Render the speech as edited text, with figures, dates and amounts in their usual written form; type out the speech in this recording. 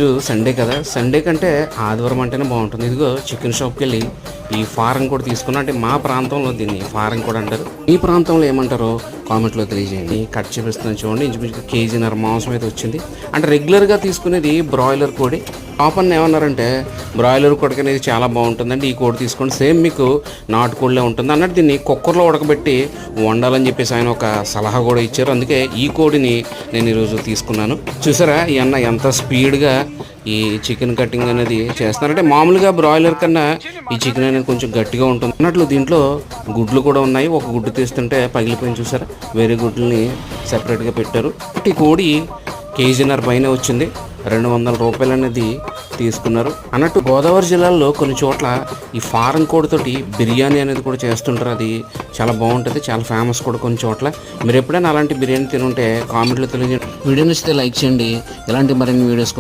ఇది సండే కదా, సండే కంటే ఆదివారం అంటేనే బాగుంటుంది. ఇదిగో చికెన్ షాప్కి వెళ్ళి ఈ ఫారం కూడా తీసుకున్నా. అంటే మా ప్రాంతంలో దీన్ని ఫారం కూడా అంటారు. ఈ ప్రాంతంలో ఏమంటారో కామెంట్లో తెలియజేయండి. కట్ చేపిస్తున్నాను చూడండి. ఇంచుమించు కేజీన్నర మాంసం అయితే వచ్చింది. అంటే రెగ్యులర్గా తీసుకునేది బ్రాయిలర్ కోడి. టాప్ అన్న ఏమన్నారంటే బ్రాయిలర్ కోడికి అనేది చాలా బాగుంటుందండి, ఈ కోడి తీసుకోండి, సేమ్ మీకు నాటుకోళ్ళే ఉంటుంది అన్నట్టు దీన్ని కుక్కర్లో ఉడకబెట్టి వండాలని చెప్పేసి ఆయన ఒక సలహా కూడా ఇచ్చారు. అందుకే ఈ కోడిని నేను ఈరోజు తీసుకున్నాను. చూసారా ఈ అన్న ఎంత స్పీడ్గా ఈ చికెన్ కటింగ్ అనేది చేస్తున్నారంటే మామూలుగా బ్రాయిలర్ కన్నా ఈ చికెన్ అనేది కొంచెం గట్టిగా ఉంటుంది అన్నట్లు. దీంట్లో గుడ్లు కూడా ఉన్నాయి. ఒక గుడ్డు తీస్తుంటే పగిలిపోయింది చూసారా, వేరే గుడ్లని సెపరేట్గా పెట్టారు. ఈ కోడి కేజీన్నర పైన వచ్చింది. 200 రూపాయలు అనేది తీసుకున్నారు అన్నట్టు. గోదావరి జిల్లాలో కొన్ని చోట్ల ఈ ఫారం కోడితోటి బిర్యానీ అనేది కూడా చేస్తుంటారు. అది చాలా బాగుంటుంది, చాలా ఫేమస్ కూడా కొన్ని చోట్ల. మీరు ఎప్పుడైనా అలాంటి బిర్యానీ తినుంటే కామెంట్లో తెలియజేయండి. వీడియో నచ్చితే లైక్ చేయండి. ఇలాంటి మరిన్ని వీడియోస్